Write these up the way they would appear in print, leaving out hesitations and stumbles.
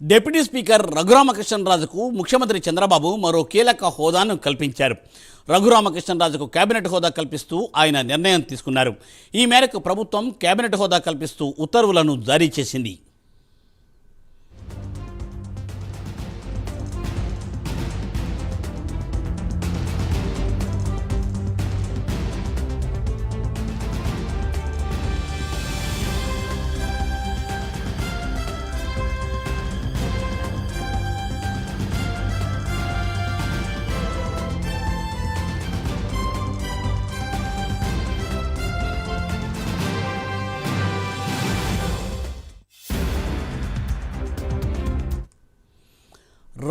Deputy speaker రఘురామకృష్ణరాజుకు ముఖ్యమంత్రి చంద్రబాబు మరో కీలక హోదాను కల్పించారు. రఘురామకృష్ణరాజుకు కేబినెట్ హోదా కల్పిస్తూ ఆయన నిర్ణయం తీసుకున్నారు. ఈ మేరకు ప్రభుత్వం కేబినెట్ హోదా కల్పిస్తూ ఉత్తర్వులను జారీ చేసింది.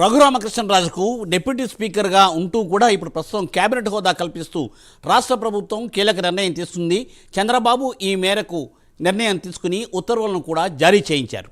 రఘురామకృష్ణరాజుకు డిప్యూటీ స్పీకర్గా ఉంటూ కూడా ఇప్పుడు ప్రస్తుతం కేబినెట్ హోదా కల్పిస్తూ రాష్ట్ర ప్రభుత్వం కీలక నిర్ణయం తీసుకుంది. చంద్రబాబు ఈ మేరకు నిర్ణయం తీసుకుని ఉత్తర్వులను కూడా జారీ చేయించారు.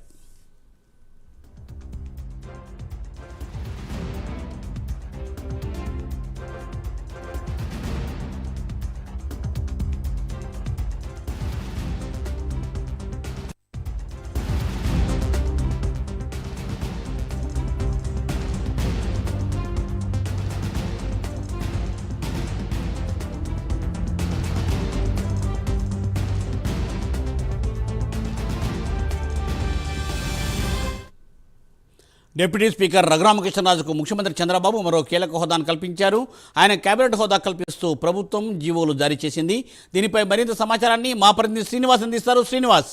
డిప్యూటీ స్పీకర్ రఘురామకృష్ణరాజుకు ముఖ్యమంత్రి చంద్రబాబు మరో కీలక హోదాను కల్పించారు. ఆయన కేబినెట్ హోదా కల్పిస్తూ ప్రభుత్వం జీవోలు జారీ చేసింది. దీనిపై మరింత సమాచారాన్ని మా ప్రతినిధి శ్రీనివాస్ అందిస్తారు. శ్రీనివాస్.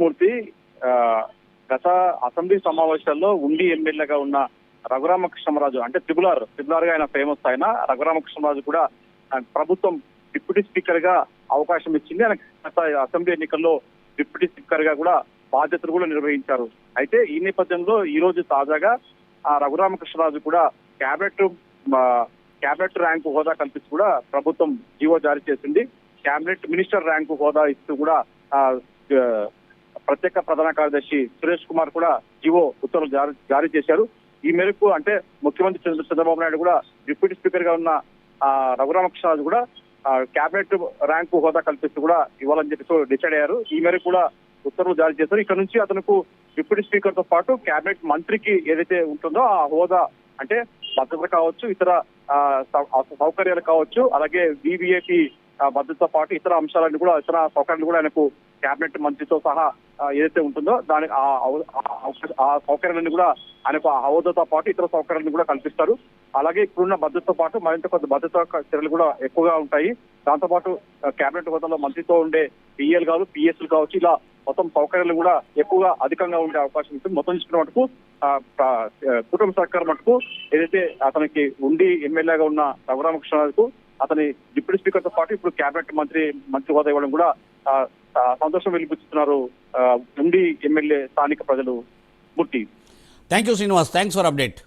మూర్తి, గత అసెంబ్లీ సమావేశాల్లో ఉండి ఎమ్మెల్యేగా ఉన్న రఘురామకృష్ణరాజు అంటే త్రిబులార్ గా ఆయన ఫేమస్ అయిన రఘురామకృష్ణరాజు కూడా ప్రభుత్వం డిప్యూటీ స్పీకర్ గా అవకాశం ఇచ్చింది. ఆయన గత అసెంబ్లీ ఎన్నికల్లో డిప్యూటీ స్పీకర్ గా కూడా బాధ్యతలు కూడా నిర్వహించారు. అయితే ఈ నేపథ్యంలో ఈ రోజు తాజాగా రఘురామకృష్ణరాజు కూడా క్యాబినెట్ ర్యాంకు హోదా కల్పిస్తూ కూడా ప్రభుత్వం జీవో జారీ చేసింది. క్యాబినెట్ మినిస్టర్ ర్యాంకు హోదా ఇస్తూ కూడా ప్రత్యేక ప్రధాన కార్యదర్శి సురేష్ కుమార్ కూడా జీవో ఉత్తర్వులు జారీ చేశారు. ఈ మేరకు అంటే ముఖ్యమంత్రి చంద్రబాబు నాయుడు కూడా డిప్యూటీ స్పీకర్ గా ఉన్న రఘురామకృష్ణరాజు కూడా క్యాబినెట్ ర్యాంకు హోదా కల్పిస్తూ కూడా ఇవ్వాలని చెప్పి డిసైడ్ అయ్యారు. ఈ మేరకు కూడా ఉత్తర్వులు జారీ చేశారు. ఇక్కడ నుంచి అతనుకు డిప్యూటీ స్పీకర్ తో పాటు కేబినెట్ మంత్రికి ఏదైతే ఉంటుందో ఆ హోదా అంటే భద్రత కావచ్చు, ఇతర సౌకర్యాలు కావచ్చు, అలాగే వివిఐపి భద్రతతో పాటు ఇతర అంశాలన్నీ కూడా ఇతర సౌకర్యాలు కూడా ఆయనకు కేబినెట్ మంత్రితో సహా ఏదైతే ఉంటుందో దాని ఆ సౌకర్యాలన్నీ కూడా ఆయనకు ఆ హోదాతో పాటు ఇతర సౌకర్యాలను కూడా కల్పిస్తారు. అలాగే ఇప్పుడున్న భద్రతతో పాటు మరింత కొంత భద్రతా చర్యలు కూడా ఎక్కువగా ఉంటాయి. దాంతోపాటు కేబినెట్ హోదాలో మంత్రితో ఉండే పిఎల్ కావచ్చు, పిఎస్లు కావచ్చు, ఇలా మొత్తం సౌకర్యాలు కూడా ఎక్కువగా అధికంగా ఉండే అవకాశం ఉంటుంది. మొత్తం చూసుకున్న మటుకు కుటుంబ సర్కార్ మటుకు ఏదైతే అతనికి ఉండి ఎమ్మెల్యేగా ఉన్న రఘురామకృష్ణరాజుకు అతని డిప్యూటీ స్పీకర్ తో పాటు ఇప్పుడు కేబినెట్ మంత్రి హోదా ఇవ్వడం కూడా సంతోషం వెలిపిస్తున్నారు ఉండి ఎమ్మెల్యే స్థానిక ప్రజలు. Murthy. Thank you Srinivas. Thanks for update.